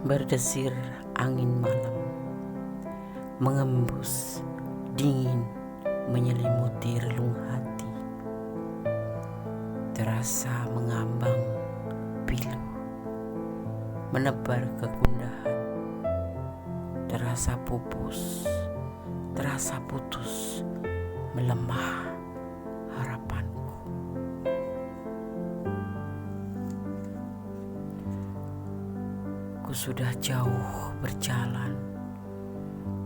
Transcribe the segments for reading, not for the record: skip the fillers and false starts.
Berdesir angin malam, mengembus dingin menyelimuti relung hati. Terasa mengambang pilu, menebar kegundahan. Terasa pupus, terasa putus, melemah harapanku. Ku sudah jauh berjalan,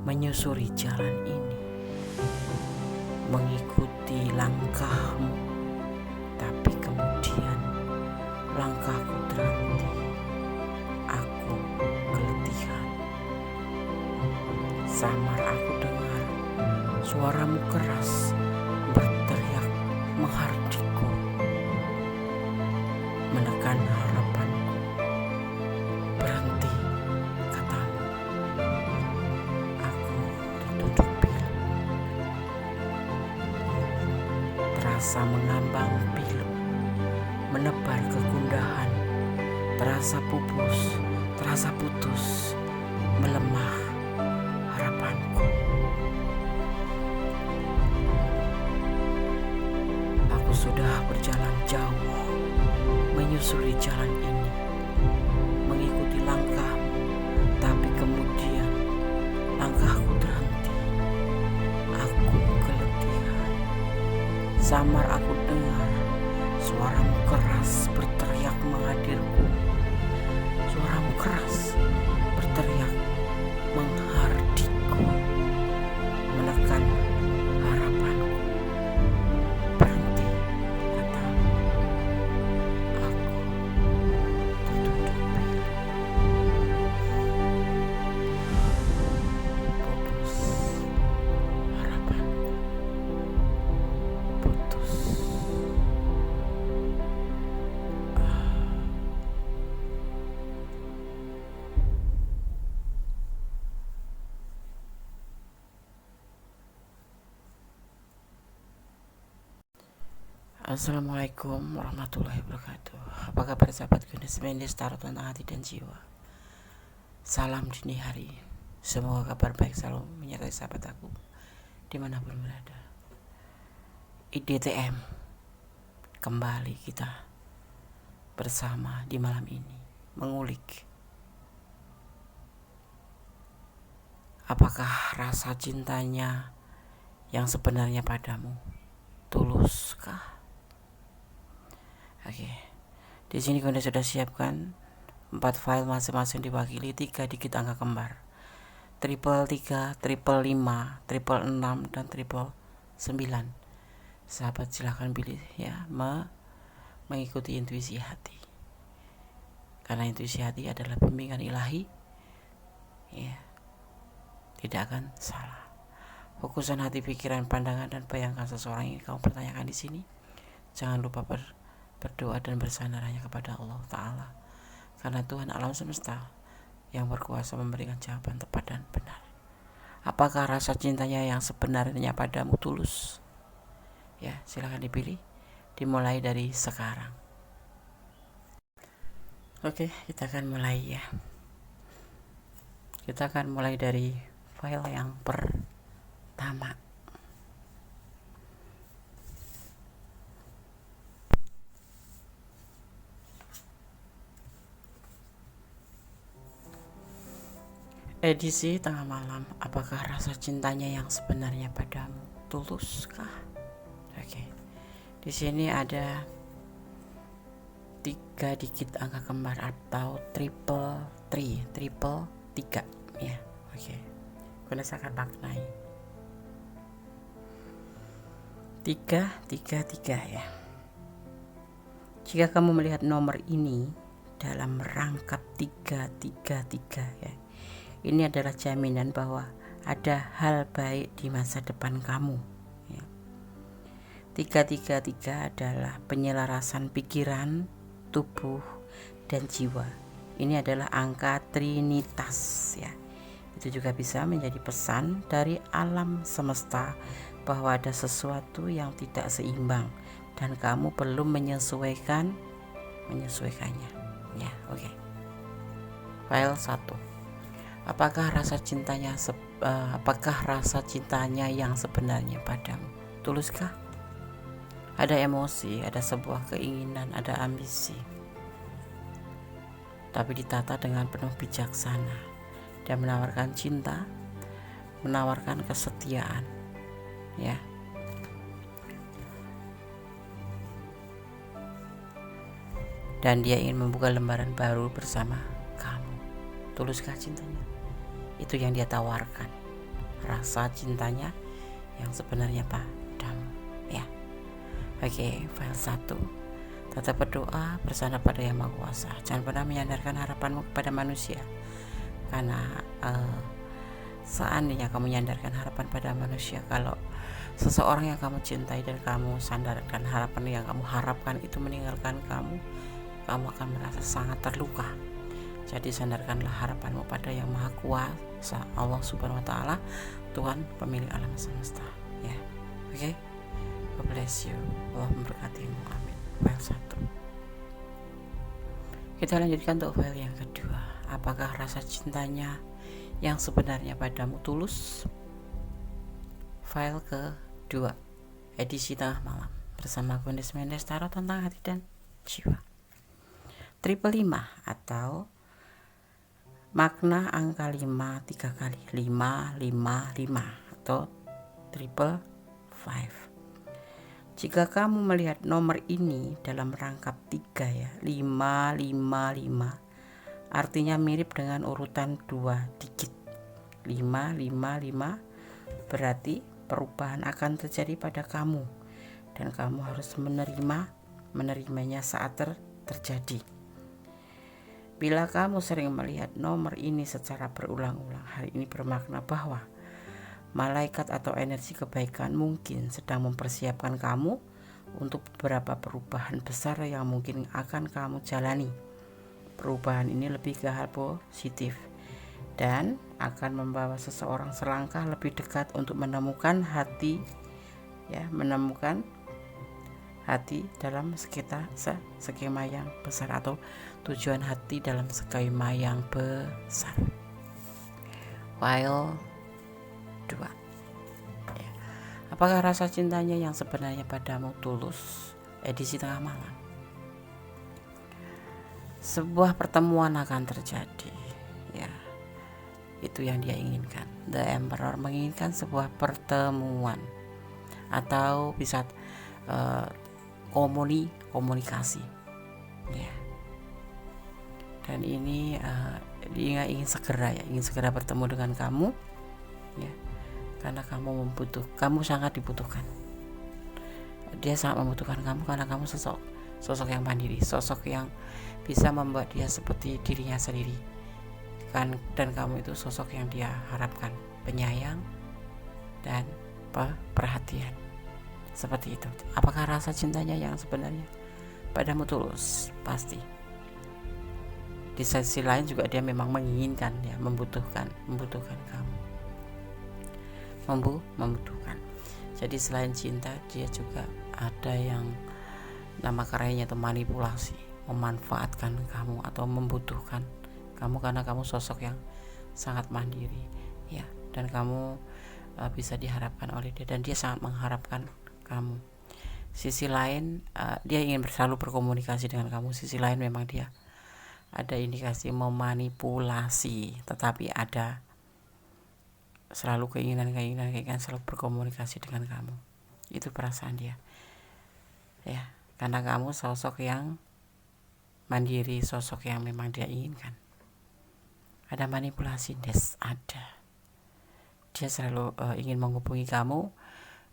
menyusuri jalan ini, mengikuti langkahmu, tapi kemudian langkahku terhenti. Aku keletihan. Samar aku dengar suaramu keras berteriak menghardikku, menekan harapanku. Berhenti, katamu. Aku tertutup pilu. Terasa mengambang pilu, menebar kegundahan. Terasa pupus, terasa putus, melemah harapanku. Aku sudah berjalan jauh, menyusuri jalan ini, mengikuti langkahmu, tapi kemudian langkahku terhenti. Aku keletihan. Samar aku dengar suaramu keras berteriak menghadirku. Suaramu keras berteriak menghardikku, menekan harapanku. Berhenti, katamu. Aku tertutup pilu. Pupus harapanku. Putus. Assalamualaikum warahmatullahi wabarakatuh. Apa kabar sahabat Gunis Mendis Tarot tentang hati dan jiwa. Salam dini hari. Semoga kabar baik selalu menyertai sahabat aku dimanapun berada. IDTM, kembali kita bersama di malam ini mengulik apakah rasa cintanya yang sebenarnya padamu tuluskah? Oke, di sini Anda sudah siapkan 4 file masing-masing diwakili 3 digit angka kembar, 333, 555, 666, dan 999. Sahabat silahkan pilih ya, mengikuti intuisi hati, karena intuisi hati adalah bimbingan ilahi, ya, tidak akan salah. Fokusan hati, pikiran, pandangan, dan bayangkan seseorang yang kamu pertanyakan di sini. Jangan lupa berdoa dan bersandar hanya kepada Allah Ta'ala, karena Tuhan alam semesta yang berkuasa memberikan jawaban tepat dan benar. Apakah rasa cintanya yang sebenarnya padamu tulus? Ya, silakan dipilih, dimulai dari sekarang. Oke, kita akan mulai ya. Kita akan mulai dari file yang pertama. Edisi tengah malam. Apakah rasa cintanya yang sebenarnya padamu tuluskah? Oke. Di sini ada 3 digit angka kembar atau triple 3 ya. Oke. Kita akan maknai 333 ya. Jika kamu melihat nomor ini dalam rangkap 333 ya, ini adalah jaminan bahwa ada hal baik di masa depan kamu ya. 333 adalah penyelarasan pikiran, tubuh, dan jiwa. Ini adalah angka trinitas ya. Itu juga bisa menjadi pesan dari alam semesta bahwa ada sesuatu yang tidak seimbang dan kamu belum menyesuaikannya ya. Oke. File 1. Apakah rasa cintanya yang sebenarnya padamu? Tuluskah? Ada emosi, ada sebuah keinginan, ada ambisi, tapi ditata dengan penuh bijaksana. Dia menawarkan cinta, menawarkan kesetiaan, ya. Dan dia ingin membuka lembaran baru bersama kamu. Tuluskah cintanya? Itu yang dia tawarkan. Rasa cintanya yang sebenarnya padamu, ya. Oke, file 1. Tetap berdoa, bersandar pada Yang Maha Kuasa. Jangan pernah menyandarkan harapanmu kepada manusia, karena seandainya kamu menyandarkan harapan pada manusia, kalau seseorang yang kamu cintai dan kamu sandarkan harapan yang kamu harapkan itu meninggalkan kamu akan merasa sangat terluka. Jadi sandarkanlah harapanmu pada Yang Maha Kuasa, Allah Subhanahu wa Ta'ala, Tuhan pemilik alam semesta, ya. Oke. God bless you. Allah memberkatimu. Amin. File 1. Kita lanjutkan untuk file yang kedua. Apakah rasa cintanya yang sebenarnya padamu tulus? File kedua, edisi tengah malam, bersama Gondes Mendes, Tarot tentang hati dan jiwa. 555 atau makna angka 5 3 kali, 555 atau 555. Jika kamu melihat nomor ini dalam rangkap 3, ya, 555, artinya mirip dengan urutan 2 digit. 555 berarti perubahan akan terjadi pada kamu, dan kamu harus menerimanya saat terjadi. Bila kamu sering melihat nomor ini secara berulang-ulang, hal ini bermakna bahwa malaikat atau energi kebaikan mungkin sedang mempersiapkan kamu untuk beberapa perubahan besar yang mungkin akan kamu jalani. Perubahan ini lebih ke hal positif dan akan membawa seseorang selangkah lebih dekat untuk menemukan hati, ya, menemukan hati dalam skema yang besar, atau tujuan hati dalam skema yang besar. File 2. Ya. Apakah rasa cintanya yang sebenarnya padamu tulus? Edisi tengah malam. Sebuah pertemuan akan terjadi, ya. Itu yang dia inginkan. The Emperor menginginkan sebuah pertemuan, atau bisa komunikasi, ya. Dan ini dia ingin segera bertemu dengan kamu, ya, karena kamu sangat dibutuhkan. Dia sangat membutuhkan kamu karena kamu sosok yang mandiri, sosok yang bisa membuat dia seperti dirinya sendiri kan, dan kamu itu sosok yang dia harapkan, penyayang dan perhatian. Seperti itu. Apakah rasa cintanya yang sebenarnya padamu tulus? Pasti. Di sisi lain juga dia memang menginginkan, ya, membutuhkan kamu. Membutuhkan. Jadi selain cinta, dia juga ada yang nama kerennya itu manipulasi, memanfaatkan kamu atau membutuhkan kamu karena kamu sosok yang sangat mandiri, ya, dan kamu bisa diharapkan oleh dia, dan dia sangat mengharapkan kamu. Sisi lain, dia ingin selalu berkomunikasi dengan kamu. Sisi lain memang dia ada indikasi memanipulasi, tetapi ada selalu keinginan selalu berkomunikasi dengan kamu. Itu perasaan dia, ya, karena kamu sosok yang mandiri, sosok yang memang dia inginkan. Ada manipulasi, ada. Dia selalu ingin menghubungi kamu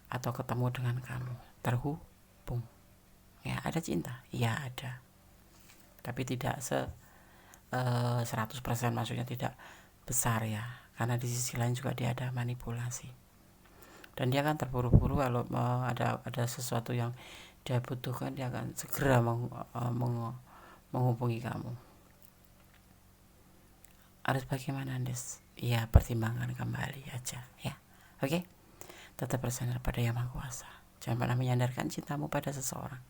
atau ketemu dengan kamu, terhubung, ya. Ada cinta, ya ada, tapi tidak 100%, maksudnya tidak besar, ya, karena di sisi lain juga dia ada manipulasi, dan dia akan terburu-buru kalau ada sesuatu yang dia butuhkan, dia akan segera menghubungi kamu. Harus bagaimana, Andes? Ya, pertimbangkan kembali aja, ya. Oke. Tetap bersandar pada Yang Maha Kuasa. Jangan pernah menyandarkan cintamu pada seseorang.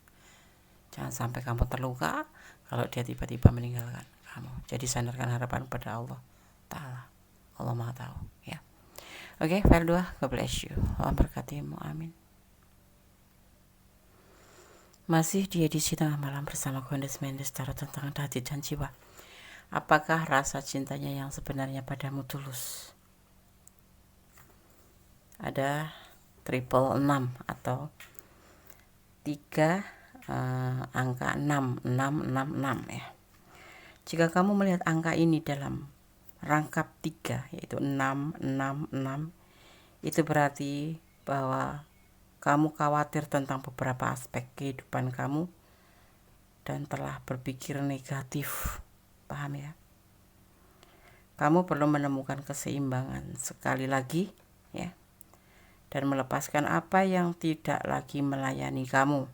Jangan sampai kamu terluka kalau dia tiba-tiba meninggalkan kamu. Jadi sandarkan harapan pada Allah Ta'ala. Allah Maha Tahu ya. Oke, file 2. God bless you. Allah berkatimu. Amin. Masih di edisi tengah malam bersama Gondes Mendes, tarot tentang hati dan jiwa. Apakah rasa cintanya yang sebenarnya padamu tulus? Ada triple 6 atau 3 angka 6 ya. Jika kamu melihat angka ini dalam rangkap 3, yaitu 6, itu berarti bahwa kamu khawatir tentang beberapa aspek kehidupan kamu dan telah berpikir negatif. Paham ya? Kamu perlu menemukan keseimbangan sekali lagi ya, dan melepaskan apa yang tidak lagi melayani kamu.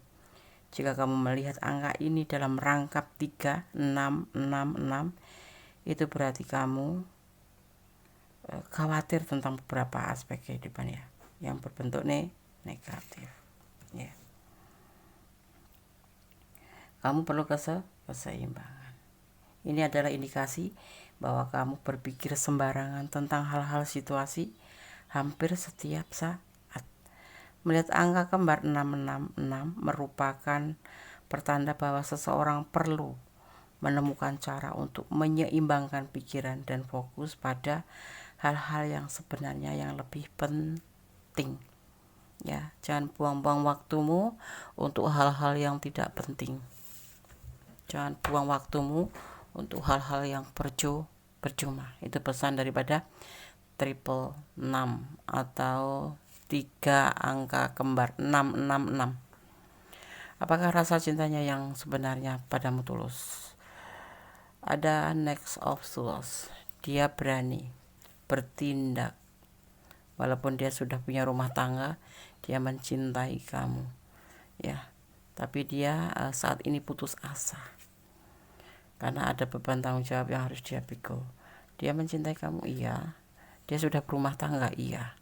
Jika kamu melihat angka ini dalam rangkap 3, 6, itu berarti kamu khawatir tentang beberapa aspek kehidupan ya, yang berbentuk negatif ya. Kamu perlu keseimbangan. Ini adalah indikasi bahwa kamu berpikir sembarangan tentang hal-hal situasi hampir setiap saat. Melihat angka kembar 666 merupakan pertanda bahwa seseorang perlu menemukan cara untuk menyeimbangkan pikiran dan fokus pada hal-hal yang sebenarnya yang lebih penting. Ya, jangan buang-buang waktumu untuk hal-hal yang tidak penting. Jangan buang waktumu untuk hal-hal yang percuma. Itu pesan daripada triple 6 atau 3 angka kembar 666. Apakah rasa cintanya yang sebenarnya padamu tulus? Ada Next of Swords. Dia berani bertindak. Walaupun dia sudah punya rumah tangga, dia mencintai kamu ya, tapi dia saat ini putus asa karena ada beban tanggung jawab yang harus dia pikul. Dia mencintai kamu, iya. Dia sudah berumah tangga, iya.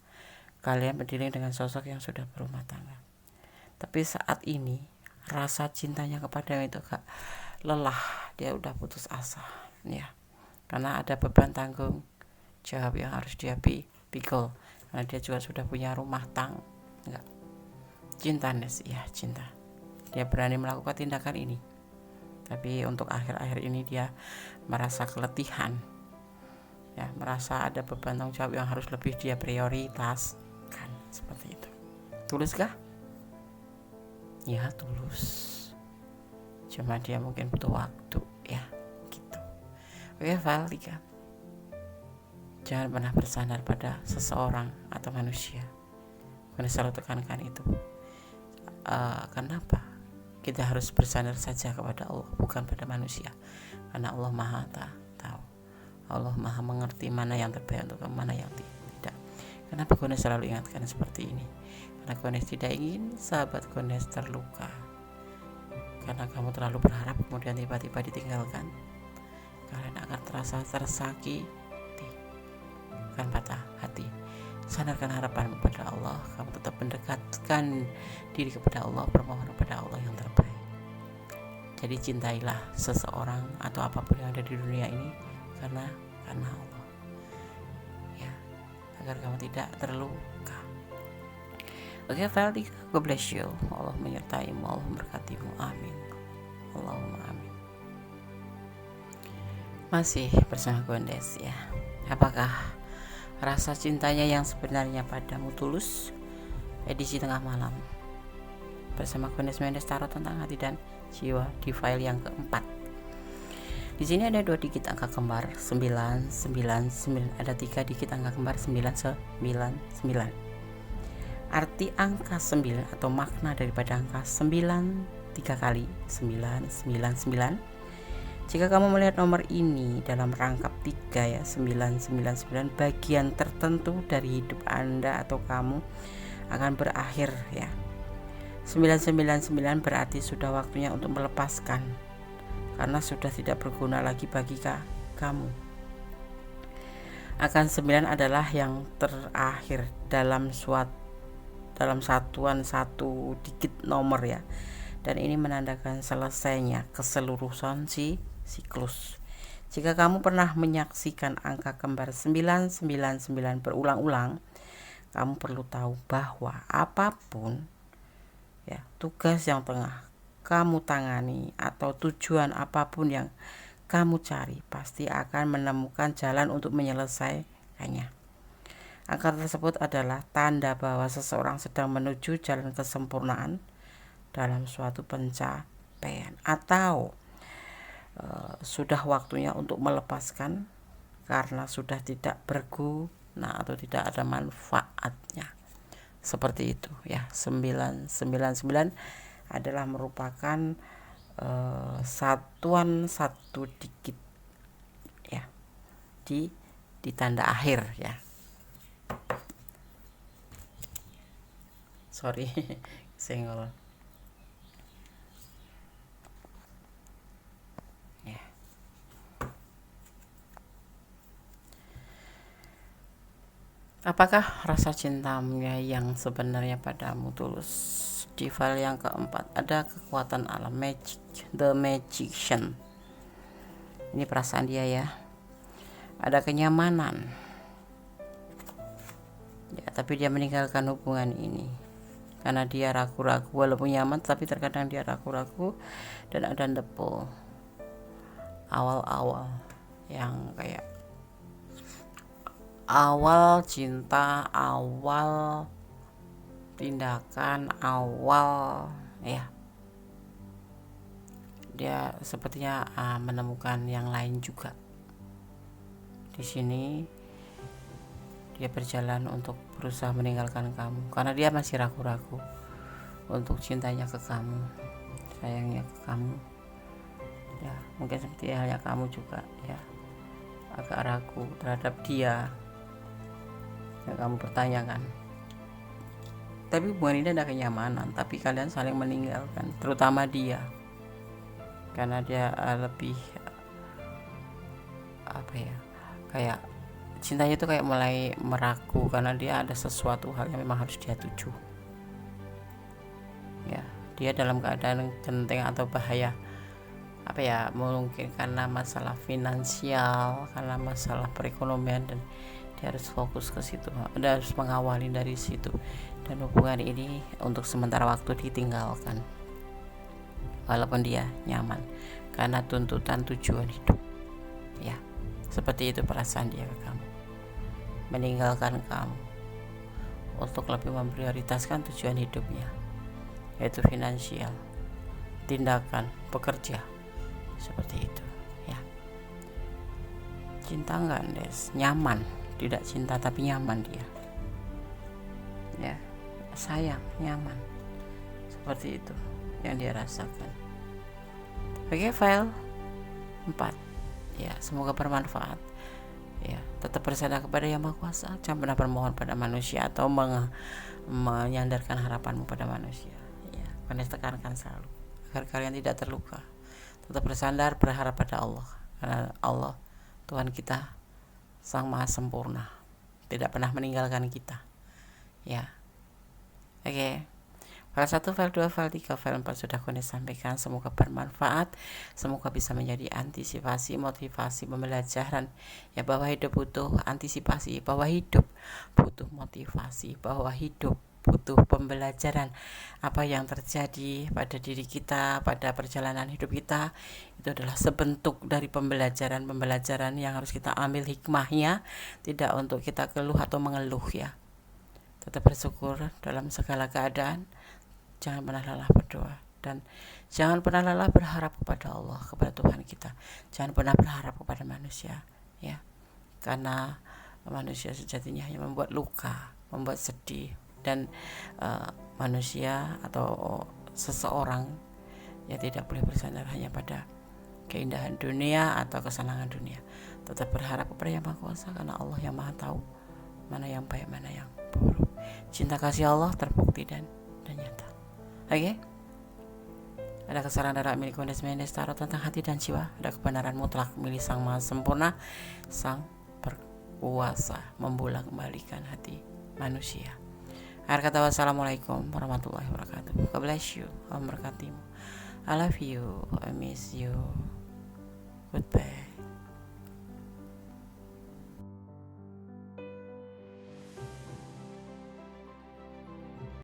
Kalian berdiri dengan sosok yang sudah berumah tangga, tapi saat ini rasa cintanya kepada itu gak lelah, dia udah putus asa ya, karena ada beban tanggung jawab yang harus dia pikul. Karena dia juga sudah punya rumah tangga. Enggak. Cinta ya, cinta. Dia berani melakukan tindakan ini. Tapi untuk akhir-akhir ini dia merasa keletihan. Ya, merasa ada beban tanggung jawab yang harus lebih dia prioritaskan, seperti itu. Tuluskah? Ya, tulus. Cuma dia mungkin butuh waktu ya, gitu. Oke, file 3. Jangan pernah bersandar pada seseorang atau manusia. Karena selalu tekankan itu. Kenapa? Kita harus bersandar saja kepada Allah, bukan pada manusia. Karena Allah Maha Tahu. Allah Maha mengerti mana yang terbaik untuk kamu, mana yang tidak. Kenapa Gondes selalu ingatkan seperti ini? Karena Gondes tidak ingin sahabat Gondes terluka. Karena kamu terlalu berharap kemudian tiba-tiba ditinggalkan. Kalian akan terasa tersakiti, akan patah hati. Sandarkan harapan kepada Allah. Kamu tetap mendekatkan diri kepada Allah, bermohon kepada Allah yang terbaik. Jadi cintailah seseorang atau apapun yang ada di dunia ini karena Allah ya, agar kamu tidak terluka. Oke, file 3. God bless you. Allah menyertaimu, Allah memberkatimu. Amin. Allahumma amin. Masih bersama Gondes ya. Apakah rasa cintanya yang sebenarnya padamu tulus? Edisi tengah malam bersama Gondes Mendes, tarot tentang hati dan jiwa di file yang keempat. Di sini ada 2 digit angka kembar 999, ada 3 digit angka kembar 999. Arti angka 9 atau makna daripada angka 9 3 kali 999. Jika kamu melihat nomor ini dalam rangkap 3 ya, 999, bagian tertentu dari hidup Anda atau kamu akan berakhir ya. 999 berarti sudah waktunya untuk melepaskan, karena sudah tidak berguna lagi bagi kamu. Angka 9 adalah yang terakhir dalam satuan 1 digit nomor ya. Dan ini menandakan selesainya keseluruhan siklus. Jika kamu pernah menyaksikan angka kembar 999 berulang-ulang, kamu perlu tahu bahwa apapun ya tugas yang tengah kamu tangani atau tujuan apapun yang kamu cari, pasti akan menemukan jalan untuk menyelesaikannya. Angka tersebut adalah tanda bahwa seseorang sedang menuju jalan kesempurnaan dalam suatu pencapaian, atau sudah waktunya untuk melepaskan karena sudah tidak berguna atau tidak ada manfaatnya. Seperti itu ya. 999 adalah merupakan satuan satu digit ya di tanda akhir ya. Sorry senggol ya. Apakah rasa cintamu yang sebenarnya padamu tulus? Di file yang keempat ada kekuatan alam, magic, the magician. Ini perasaan dia ya. Ada kenyamanan ya, tapi dia meninggalkan hubungan ini karena dia ragu-ragu. Walaupun nyaman, tapi terkadang dia ragu-ragu. Dan ada depo awal-awal yang kayak awal cinta, awal tindakan, awal ya. Dia sepertinya menemukan yang lain juga. Di sini dia berjalan untuk berusaha meninggalkan kamu karena dia masih ragu-ragu untuk cintanya ke kamu, sayangnya ke kamu ya. Mungkin seperti halnya kamu juga ya, agak ragu terhadap dia yang kamu pertanyakan. Tapi hubungan ini ada kenyamanan, tapi kalian saling meninggalkan, terutama dia karena dia lebih apa ya, kayak cintanya itu kayak mulai meragu karena dia ada sesuatu hal yang memang harus dia tuju ya. Dia dalam keadaan genting atau bahaya apa ya, mungkin karena masalah finansial, karena masalah perekonomian, dan dia harus fokus ke situ, dia harus mengawali dari situ. Dan hubungan ini untuk sementara waktu ditinggalkan walaupun dia nyaman karena tuntutan tujuan hidup ya. Seperti itu perasaan dia ke kamu, meninggalkan kamu untuk lebih memprioritaskan tujuan hidupnya, yaitu finansial, tindakan, bekerja, seperti itu ya. Cinta enggak, Des? Nyaman, tidak cinta tapi nyaman dia ya, sayang, nyaman, seperti itu yang dia rasakan. Oke, file 4 ya, semoga bermanfaat ya. Tetap bersandar kepada Yang Maha Kuasa, jangan pernah bermohon pada manusia atau menyandarkan harapanmu pada manusia ya. Kalian tekankan selalu agar kalian tidak terluka. Tetap bersandar, berharap pada Allah, karena Allah Tuhan kita Sang Maha Sempurna, tidak pernah meninggalkan kita ya. Oke. File 1, file 2, file 3, file 4 sudah Kone sampaikan. Semoga bermanfaat, semoga bisa menjadi antisipasi, motivasi, pembelajaran ya, bahwa hidup butuh antisipasi, bahwa hidup butuh motivasi, bahwa hidup butuh pembelajaran. Apa yang terjadi pada diri kita, pada perjalanan hidup kita, itu adalah sebentuk dari pembelajaran yang harus kita ambil hikmahnya, tidak untuk kita keluh atau mengeluh ya. Tetap bersyukur dalam segala keadaan, jangan pernah lelah berdoa, dan jangan pernah lelah berharap kepada Allah, kepada Tuhan kita. Jangan pernah berharap kepada manusia ya, karena manusia sejatinya hanya membuat luka, membuat sedih. Dan manusia atau seseorang ya tidak boleh bersandar hanya pada keindahan dunia atau kesenangan dunia. Tetap berharap kepada Yang Maha Kuasa, karena Allah yang Maha tahu mana yang baik, mana yang buruk. Cinta kasih Allah terbukti dan nyata. Oke. Ada kesalahan darah milik Kondes Mendes Tarot tentang hati dan jiwa. Ada kebenaran mutlak milik Sang Maha Sempurna, Sang Berkuasa membolak kembalikan hati manusia. Akhir kata, wassalamualaikum warahmatullahi wabarakatuh. God bless you. Allah memberkatimu. I love you. I miss you. Goodbye.